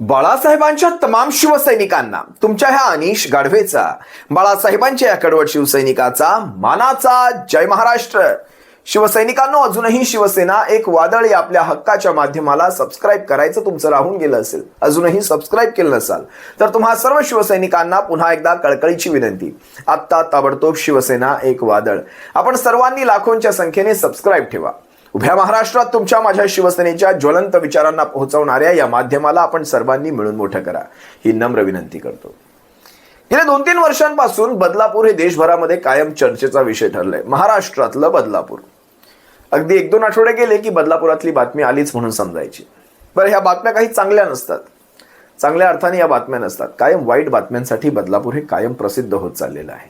बाळासाहेबांच्या तमाम शिवसैनिकांना तुमच्या ह्या अनिश गाढवेचा, बाळासाहेबांच्या या कडवट शिवसैनिकाचा मानाचा जय महाराष्ट्र. शिवसैनिकांनो, अजूनही शिवसेना एक वादळ या आपल्या हक्काच्या माध्यमाला सबस्क्राईब करायचं तुमचं राहून गेलं असेल, अजूनही सबस्क्राईब केलं नसाल तर तुम्हा सर्व शिवसैनिकांना पुन्हा एकदा कळकळीची विनंती. आत्ता ताबडतोब शिवसेना एक वादळ, आपण सर्वांनी लाखोंच्या संख्येने सबस्क्राईब ठेवा. उभ्या महाराष्ट्रात तुमच्या माझ्या शिवसेनेच्या ज्वलंत विचारांना पोहोचवणाऱ्या या माध्यमाला आपण सर्वांनी मिळून मोठं करा, ही नम्र विनंती करतो. गेल्या 2-3 वर्षांपासून बदलापूर हे देशभरामध्ये कायम चर्चेचा विषय ठरलाय. महाराष्ट्रातलं बदलापूर. अगदी 1-2 आठवडे गेले की बदलापुरातली बातमी आलीच म्हणून समजायची. बरं, ह्या बातम्या काही चांगल्या नसतात, चांगल्या अर्थाने या बातम्या नसतात. कायम वाईट बातम्यांसाठी बदलापूर हे कायम प्रसिद्ध होत चाललेलं आहे.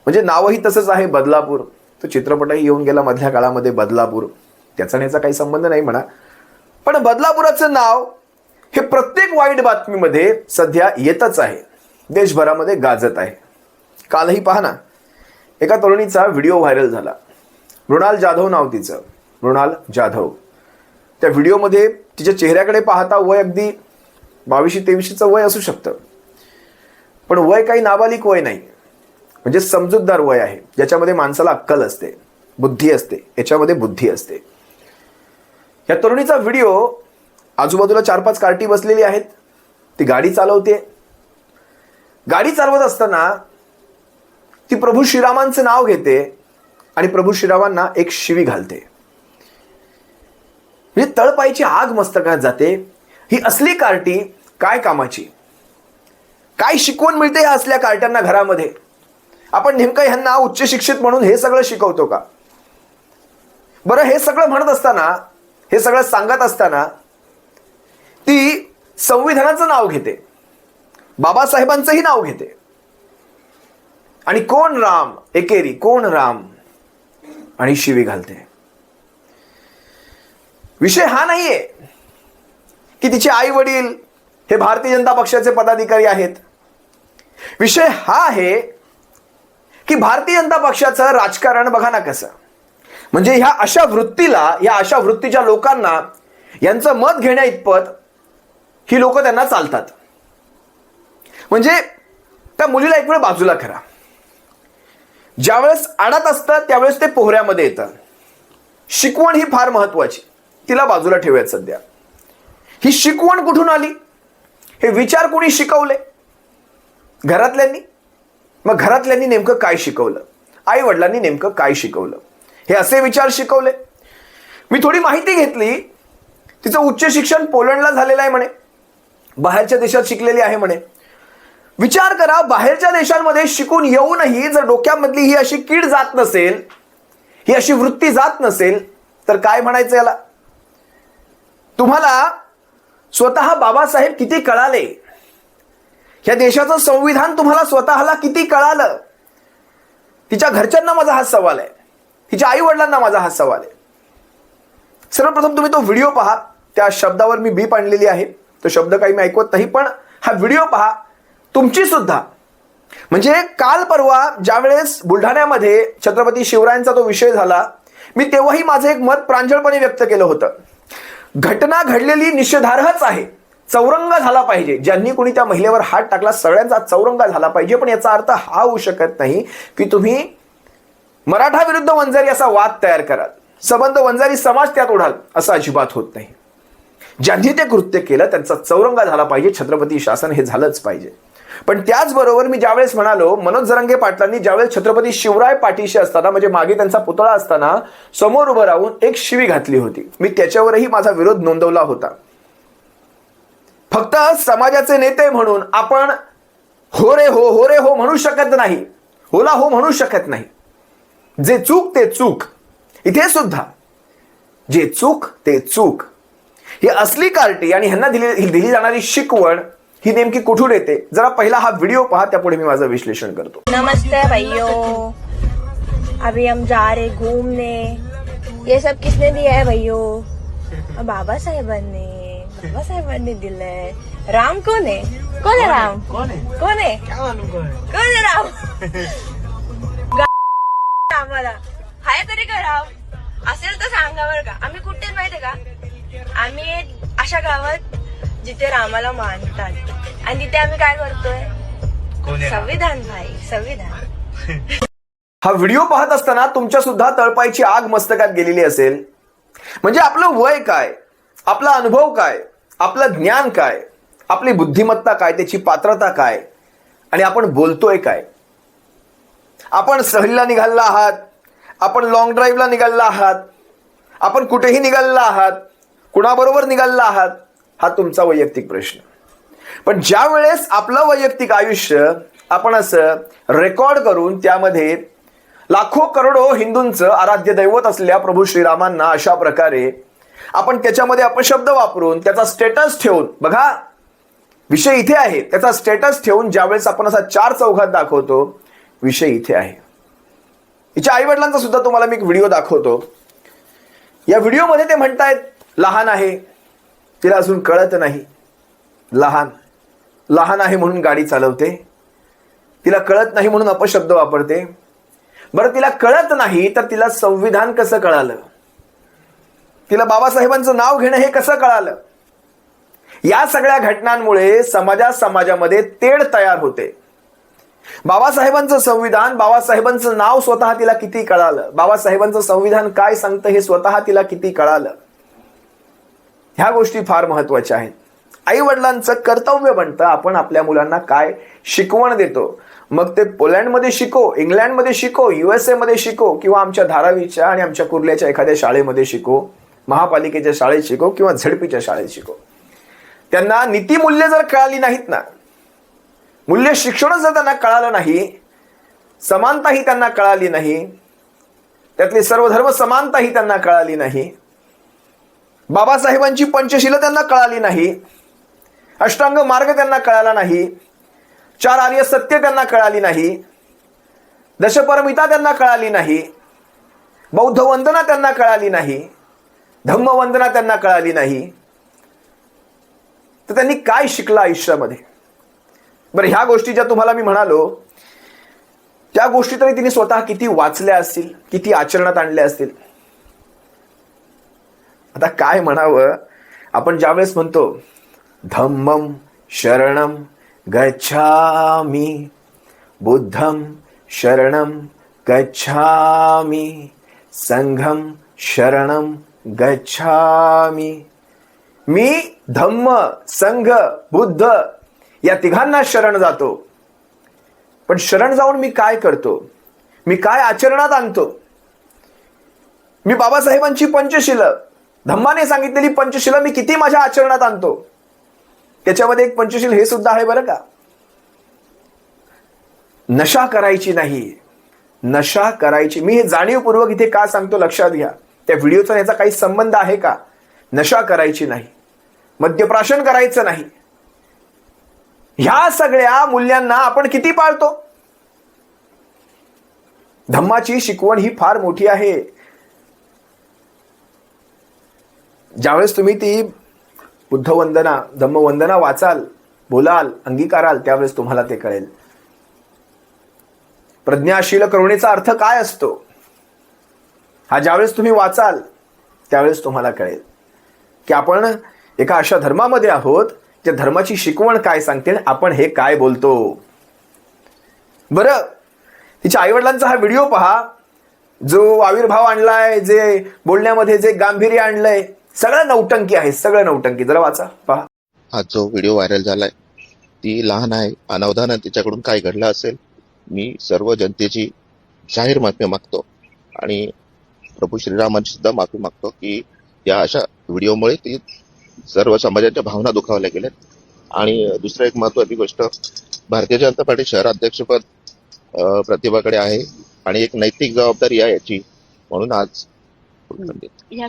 म्हणजे नावही तसंच आहे बदलापूर. तो चित्रपटही येऊन गेला मधल्या काळामध्ये बदलापूर, त्याचा याचा काही संबंध नाही म्हणा, पण बदलापुराचं नाव हे प्रत्येक वाईट बातमीमध्ये सध्या येतच आहे, देशभरामध्ये गाजत आहे. कालही पहा ना, एका तरुणीचा व्हिडिओ व्हायरल झाला. मृणाल जाधव नाव तिचं, मृणाल जाधव. त्या व्हिडिओमध्ये तिच्या चेहऱ्याकडे पाहता वय अगदी 22-23चं वय असू शकतं, पण वय काही नाबालिक वय नाही, म्हणजे समजूतदार वय आहे, ज्याच्यामध्ये माणसाला अक्कल असते, बुद्धी असते, याच्यामध्ये बुद्धी असते. या तरुणीचा व्हिडिओ, आजूबाजूला 4-5 कार्टी बसलेली आहेत, ती गाडी चालवते. गाडी चालवत असताना ती प्रभू श्रीरामांचं नाव घेते आणि प्रभू श्रीरामांना एक शिवी घालते. म्हणजे तळपायची आग मस्तकात जाते. ही असली कार्टी काय कामाची? काय शिकवण मिळते या असल्या कार्ट्यांना घरामध्ये? आपण नेमकं ह्यांना उच्च शिक्षित म्हणून हे सगळं शिकवतो का? बरं, हे सगळं म्हणत असताना, हे सगळं सांगत असताना ती संविधानाचं नाव घेते, बाबासाहेबांचंही नाव घेते, आणि कोण राम एकेरी कोण राम, आणि शिवी घालते. विषय हा नाहीये की तिचे आई वडील हे भारतीय जनता पक्षाचे पदाधिकारी आहेत. विषय हा आहे की भारतीय जनता पक्षाचं राजकारण बघा ना कसं. म्हणजे ह्या अशा वृत्तीला, या अशा वृत्तीच्या लोकांना यांचं मत घेण्या इतपत ही लोक त्यांना चालतात. म्हणजे त्या मुलीला एक वेळ बाजूला करा. ज्यावेळेस अडत असतं त्यावेळेस ते पोहऱ्यामध्ये येतं. शिकवण ही फार महत्वाची, तिला बाजूला ठेवूयात सध्या. ही शिकवण कुठून आली? हे विचार कोणी शिकवले? घरातल्यांनी. मग घरातल्यांनी नेमकं काय शिकवलं? आई वडिलांनी नेमकं काय शिकवलं? हे असे विचार शिकवले. मी थोडी माहिती घेतली. तिचं उच्च शिक्षण पोलंडला झालेलं आहे म्हणे, बाहेरच्या देशात शिकलेली आहे म्हणे. विचार करा, बाहेरच्या देशांमध्ये शिकून येऊनही जर डोक्यामधली ही अशी कीड जात नसेल, ही अशी वृत्ती जात नसेल, तर काय म्हणायचं याला? तुम्हाला स्वतः बाबासाहेब किती कळाले? ह्या देशाचं संविधान तुम्हाला स्वतःला किती कळालं? तिच्या घरच्यांना माझा हा सवाल आहे, तिच्या आई वडिलांना माझा हा सवाल आहे. सर्वप्रथम तुम्ही तो व्हिडिओ पहा. त्या शब्दावर मी बीप आणलेली आहे, तो शब्द काही मी ऐकवत नाही, पण हा व्हिडिओ पहा. तुमची सुद्धा, म्हणजे काल परवा ज्यावेळेस बुलढाण्यामध्ये छत्रपती शिवरायांचा तो विषय झाला, मी तेव्हाही माझं एक मत प्रांजळपणे व्यक्त केलं होतं. घटना घडलेली निषेधार्हच आहे, चौरंग झाला पाहिजे. ज्यांनी कोणी त्या महिलेवर हात टाकला सगळ्यांचा चौरंग झाला पाहिजे. पण याचा अर्थ हा होऊ शकत नाही की तुम्ही मराठा विरुद्ध वंजारी असा वाद तयार कराल, संबंध वंजारी समाज त्यात ओढाल, असं अजिबात होत नाही. ज्यांनी ते कृत्य केलं त्यांचा चौरंग झाला पाहिजे, छत्रपती शासन हे झालंच पाहिजे. पण त्याचबरोबर मी ज्यावेळेस म्हणालो, मनोज जरांगे पाटलांनी ज्यावेळेस छत्रपती शिवराय पाठीशी असताना, म्हणजे मागे त्यांचा पुतळा असताना समोर उभं राहून एक शिवी घातली होती, मी त्याच्यावरही माझा विरोध नोंदवला होता. फक्त समाजाचे नेते म्हणून आपण हो रे हो, हो रे हो म्हणू शकत नाही, होला हो म्हणू शकत नाही. जे चूक ते चूक. इथे सुद्धा जे चूक ते चूक. ही असली कार्टी आणि ह्यांना दिली जाणारी शिकवण ही नेमकी कुठून येते? जरा पहिला हा व्हिडिओ पहा, त्यापुढे मी माझं विश्लेषण करतो. नमस्ते भाइयों, अभी हम जा रहे घूमने. ये सब किसने दिया है भाइयों? बाबा साहेबांनी. बाबा साहेबांनी दिलंय. राम कोण आहे? कोण आहे राम? कोण आहे? कोण आहे राम? आम्हाला हाय तरी का राम? असेल तर सांगा बरं का. आम्ही कुठे माहितीये का? आम्ही अशा गावात जिथे रामाला मानतात आणि तिथे आम्ही काय करतोय? संविधान भाई, संविधान. हा व्हिडिओ पाहत असताना तुमच्या सुद्धा तळपायची आग मस्तकात गेलेली असेल. म्हणजे आपलं वय काय, आपला अनुभव काय, आपलं ज्ञान काय, आपली बुद्धिमत्ता काय, त्याची पात्रता काय, आणि आपण बोलतोय काय. आपण सहलीला निघालेला आहात, आपण लॉंग ड्राईव्हला निघालेला आहात, आपण कुठेही निघालेला आहात, कुणाबरोबर निघालेला आहात, हा तुमचा वैयक्तिक प्रश्न. पण ज्या वेळेस आपलं वैयक्तिक आयुष्य आपण असं रेकॉर्ड करून त्यामध्ये लाखो करोडो हिंदूंचं आराध्य दैवत असलेल्या प्रभू श्रीरामांना अशा प्रकारे आपण त्याच्यामध्ये अपशब्द वापरून त्याचा स्टेटस ठेवून, बघा विषय इथे आहे, त्याचा स्टेटस ठेवून ज्यावेळेस आपण असा चार चौघात दाखवतो, विषय इथे आहे. हिच्या आई वडिलांचा सुद्धा तुम्हाला मी एक व्हिडिओ दाखवतो. या व्हिडिओमध्ये ते म्हणतायत लहान आहे, तिला अजून कळत नाही. लहान आहे म्हणून गाडी चालवते, तिला कळत नाही म्हणून अपशब्द वापरते. बरं, तिला कळत नाही तर तिला संविधान कसं कळालं? तिला बाबासाहेबांचं नाव घेणं हे कसं कळालं? या सगळ्या घटनांमुळे समाजामध्ये तेढ तयार होते. बाबासाहेबांचं संविधान, बाबासाहेबांचं नाव स्वतः तिला किती कळालं, बाबासाहेबांचं संविधान काय सांगतं हे स्वतः तिला किती कळालं, ह्या गोष्टी फार महत्वाच्या आहेत. आई वडिलांचं कर्तव्य बनतं आपण आपल्या मुलांना काय शिकवण देतो. मग ते पोलंडमध्ये शिको, इंग्लंडमध्ये शिको, USA मध्ये शिको, किंवा आमच्या धारावीच्या आणि आमच्या कुर्ल्याच्या एखाद्या शाळेमध्ये शिको, महापालिकेच्या शाळेत शिको किंवा झडपीच्या शाळेत शिको. त्यांना नीतिमूल्य जर कळाली नाहीत ना, मूल्य शिक्षण जर त्यांना कळालं नाही, समानताही त्यांना कळाली नाही, त्यातली सर्वधर्म समानताही त्यांना कळाली नाही, बाबासाहेबांची पंचशील त्यांना कळाली नाही, अष्टांग मार्ग त्यांना कळाला नाही, चार आर्य सत्य त्यांना कळाली नाही, दशपरमिता त्यांना कळाली नाही, बौद्ध वंदना त्यांना कळाली नाही, धम्म वंदना त्यांना कळाली नाही, तर त्यांनी काय शिकलं आयुष्यामध्ये? बरं, ह्या गोष्टी ज्या तुम्हाला मी म्हणालो त्या गोष्टी तरी तिने स्वतः किती वाचल्या असतील, किती आचरणात आणल्या असतील. आता काय म्हणावं, आपण ज्यावेळेस म्हणतो धम्मम शरणम गच्छामि, बुद्धम शरणम गच्छामि, संघम शरणम गच्छामि. मी धम्म, संघ, बुद्ध या तिघांना शरण जातो. पण शरण जाऊन मी काय करतो, मी काय आचरणात आणतो? मी बाबासाहेबांची पंचशील, धम्माने सांगितलेली पंचशील मी किती माझ्या आचरणात आणतो? त्याच्यामध्ये एक पंचशील हे सुद्धा आहे बरं का, नशा करायची नाही, नशा करायची. मी हे जाणीवपूर्वक इथे का सांगतो लक्षात घ्या. त्या व्हिडिओचा याचा काही संबंध आहे का? नशा करायची नाही, मद्यप्राशन करायचं नाही. ह्या सगळ्या मूल्यांना आपण किती पाळतो? धम्माची शिकवण ही फार मोठी आहे. ज्यावेळेस तुम्ही ती बुद्धवंदना, धम्मवंदना वाचाल, बोलाल, अंगीकाराल, त्यावेळेस तुम्हाला ते कळेल. प्रज्ञाशील करुणेचा अर्थ काय असतो हा ज्यावेळेस तुम्ही वाचाल त्यावेळेस तुम्हाला कळेल की आपण एका अशा धर्मामध्ये आहोत त्या धर्माची शिकवण काय सांगते, आपण हे काय बोलतो. बरं, तिच्या आईवडिलांचा हा व्हिडिओ पहा, जो आविर्भाव आणलाय, जे बोलण्यामध्ये जे गांभीर्य आणलंय, सगळं नौटंकी आहे, सगळं नौटंकी. जरा वाचा, पहा. हा जो व्हिडिओ व्हायरल झालाय, ती लहान आहे, अनावधानाने तिच्याकडून काय घडलं असेल. मी सर्व जनतेची जाहीर माफी मागतो आणि प्रभू श्रीरामांची सुद्धा माफी मागतो की या अशा व्हिडिओमुळे ती सर्व समाजाच्या भावना दुखावल्या गेल्यात. आणि दुसरं एक महत्वाची गोष्ट, भारतीय जनता पार्टी शहराध्यक्षपद प्रतिभाकडे आहे आणि एक नैतिक जबाबदारी आहे याची, म्हणून आज या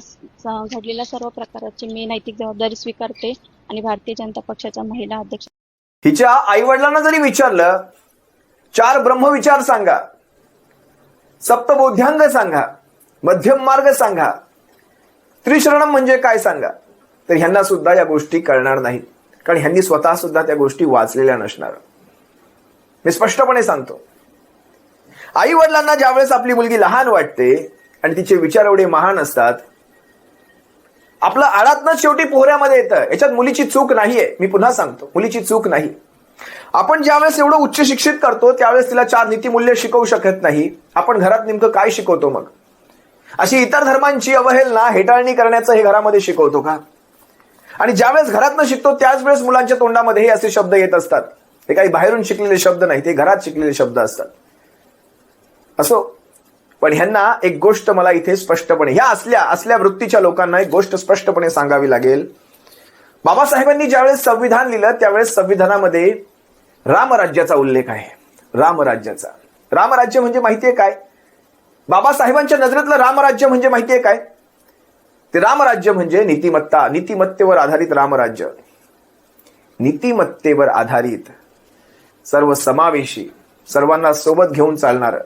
घडलेल्या सर्व प्रकाराची मी नैतिक जबाबदारी स्वीकारते आणि भारतीय जनता पक्षाच्या महिला अध्यक्ष. हिच्या आई वडिलांना जरी विचारलं, 4 ब्रह्मविचार सांगा, सप्तबोध्यांग सांगा, मध्यम मार्ग सांगा, त्रिशरणम म्हणजे काय सांगा, तर ह्यांना सुद्धा या गोष्टी कळणार नाहीत, कारण ह्यांनी स्वतः सुद्धा त्या गोष्टी वाचलेल्या नसणार. मी स्पष्टपणे सांगतो, आई वडिलांना ज्यावेळेस आपली मुलगी लहान वाटते आणि तिचे विचार एवढे महान असतात, आपलं आडातनं शेवटी पोहऱ्यामध्ये येतं. याच्यात मुलीची चूक नाहीये. मी पुन्हा सांगतो, मुलीची चूक नाही. आपण ज्यावेळेस एवढं उच्च शिक्षित करतो त्यावेळेस तिला 4 नीतिमूल्य शिकवू शकत नाही. आपण घरात नेमकं काय शिकवतो मग? अशी इतर धर्मांची अवहेलना, हेटाळणी करण्याचं हे घरामध्ये शिकवतो का? आणि ज्यावेळेस घरातनं शिकतो त्याच वेळेस मुलांच्या तोंडामध्ये हे असे शब्द येत असतात. हे काही बाहेरून शिकलेले शब्द नाही, ते घरात शिकलेले शब्द असतात. असो, पण ह्यांना एक गोष्ट मला इथे स्पष्टपणे, ह्या असल्या वृत्तीच्या लोकांना एक गोष्ट स्पष्टपणे सांगावी लागेल. बाबासाहेबांनी ज्यावेळेस संविधान लिहिलं त्यावेळेस संविधानामध्ये रामराज्याचा उल्लेख आहे. रामराज्याचा. रामराज्य म्हणजे माहितीये काय? बाबासाहेबांच्या नजरेतलं रामराज्य म्हणजे माहितीये काय? ते रामराज्य म्हणजे नीतिमत्ता, नीतिमत्तेवर आधारित रामराज्य. नीतिमत्तेवर आधारित, सर्व समावेशी, सर्वांना सोबत घेऊन चालणारं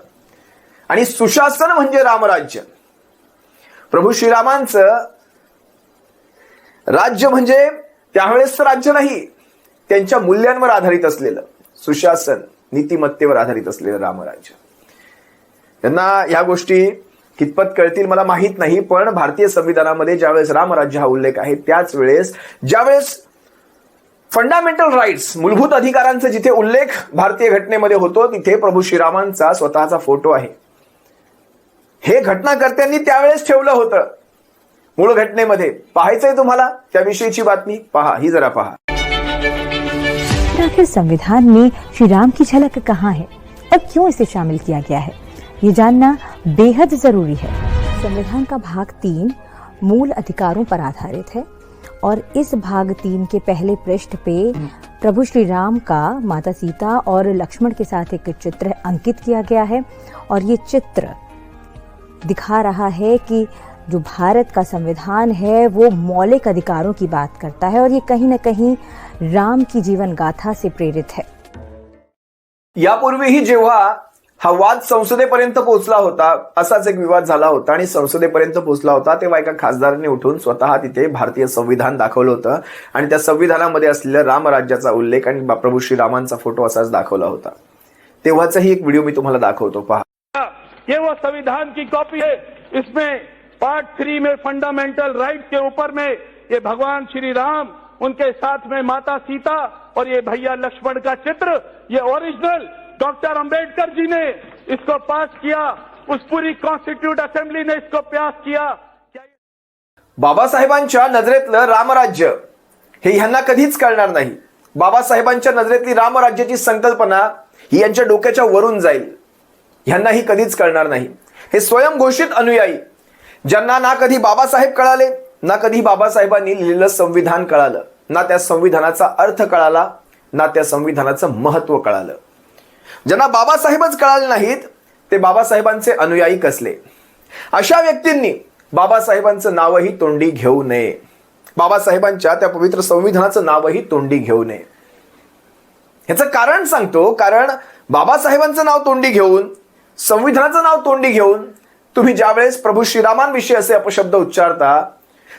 आणि सुशासन म्हणजे रामराज्य. प्रभू श्रीरामांचं राज्य म्हणजे त्यावेळेस राज्य नाही, त्यांच्या मूल्यांवर आधारित असलेलं सुशासन, नीतिमत्तेवर आधारित असलेलं रामराज्य. त्यांना ह्या गोष्टी कितपत कळतील मला माहित नाही, पण भारतीय संविधानामध्ये ज्यावेळेस रामराज्य हा उल्लेख आहे त्याच वेळेस ज्यावेळेस फंडामेंटल राईट्स, मूलभूत अधिकारांचा जिथे उल्लेख भारतीय घटनेमध्ये होतो तिथे प्रभू श्रीरामांचा स्वतःचा फोटो आहे. हे घटनाकर्त्यांनी त्यावेळेस ठेवलं होतं मूळ घटनेमध्ये. पाहायचंय तुम्हाला त्याविषयीची बातमी? पहा, ही जरा पहा. आखिर संविधान में श्री राम की झलक कहाँ है और क्यों इसे शामिल किया गया है, ये जानना बेहद जरूरी है. संविधान का भाग 3 मूल अधिकारों पर आधारित है और इस भाग 3 के पहले पृष्ठ पे प्रभु श्री राम का माता सीता और लक्ष्मण के साथ एक चित्र अंकित किया गया है और ये चित्र दिखा रहा है कि जो भारत का संविधान है वो मौलिक अधिकारों की बात करता है और ये कहीं न कहीं राम की जीवन गाथा से प्रेरित है. यापूर्वीही जेव्हा हा वाद संसदेपर्यंत पोहोचला होता, असाच एक विवाद झाला होता आणि संसदेपर्यंत पोहोचला होता, तेव्हा एका खासदारांनी उठून स्वतः तिथे भारतीय संविधान दाखवलं होतं आणि त्या संविधानामध्ये असलेल्या रामराज्याचा उल्लेख आणि प्रभू श्रीरामांचा फोटो असाच दाखवला होता. तेव्हाचाही एक व्हिडिओ मी तुम्हाला दाखवतो, पहा. ये वो संविधान की कॉपी है. इसमें पार्ट 3 में फंडामेंटल राइट के ऊपर में ये भगवान श्री राम, उनके साथ में माता सीता और ये भैया लक्ष्मण का चित्र, ये ओरिजिनल डॉक्टर अंबेडकर जी ने इसको पास किया. उस पूरी कॉन्स्टिट्यूट असेंबली ने इसको पास किया. बाबासाहेबांच्या नजरेतलं रामराज्य हे ह्यांना कधीच कळणार नाही. बाबासाहेबांच्या नजरेतली रामराज्याची संकल्पना ही यांच्या डोक्याच्या वरून जाईल. ह्यांनाही कधीच कळणार नाही. हे स्वयंघोषित अनुयायी, ज्यांना ना कधी बाबासाहेब कळाले, ना कधी बाबासाहेबांनी लिहिलेलं संविधान कळालं, ना त्या संविधानाचा अर्थ कळाला, ना त्या संविधानाचं महत्व कळालं, ज्यांना बाबासाहेबच कळाले नाहीत ते बाबासाहेबांचे अनुयायी कसले. अशा व्यक्तींनी बाबासाहेबांचं नावही तोंडी घेऊ नये. बाबासाहेबांच्या त्या पवित्र संविधानाचं नावही तोंडी घेऊ नये. ह्याचं कारण सांगतो. कारण बाबासाहेबांचं नाव तोंडी घेऊन, संविधानाचं नाव तोंडी घेऊन तुम्ही ज्यावेळेस प्रभू श्रीरामांविषयी असे अपशब्द उच्चारता,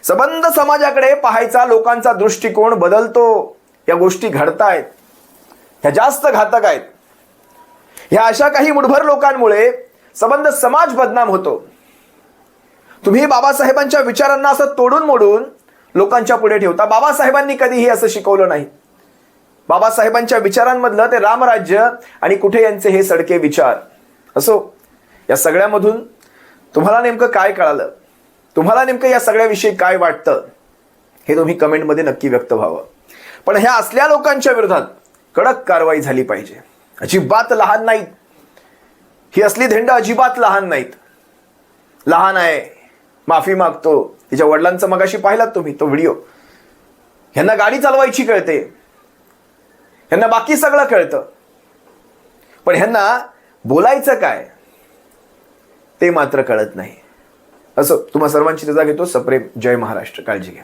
सबंध समाजाकडे पाहायचा लोकांचा दृष्टिकोन बदलतो. या गोष्टी घडतायत, ह्या जास्त घातक आहेत. ह्या अशा काही मुठभर लोकांमुळे सबंध समाज बदनाम होतो. तुम्ही बाबासाहेबांच्या विचारांना असं तोडून मोडून लोकांच्या पुढे ठेवता. बाबासाहेबांनी कधीही असं शिकवलं नाही. बाबासाहेबांच्या विचारांमधलं ते रामराज्य आणि कुठे यांचे हे सडके विचार. असो, या सगळ्यामधून तुम्हाला नेमकं काय कळालं, तुम्हाला नेमकं या सगळ्याविषयी काय वाटतं हे तुम्ही कमेंटमध्ये नक्की व्यक्त व्हावं. पण ह्या असल्या लोकांच्या विरोधात कडक कारवाई झाली पाहिजे. अजिबात लहान नाहीत ही असली धेंड, अजिबात लहान नाहीत. लहान आहे, माफी मागतो, तिच्या वडिलांचं मगाशी पाहिलात तुम्ही तो व्हिडिओ. ह्यांना गाडी चालवायची कळते, ह्यांना बाकी सगळं कळतं, पण ह्यांना बोलायचं काय ते मात्र कळत नाही. असो, तुम्हा सर्वांची रजा घेतो. सप्रेम. जय महाराष्ट्र. काळजी घ्या.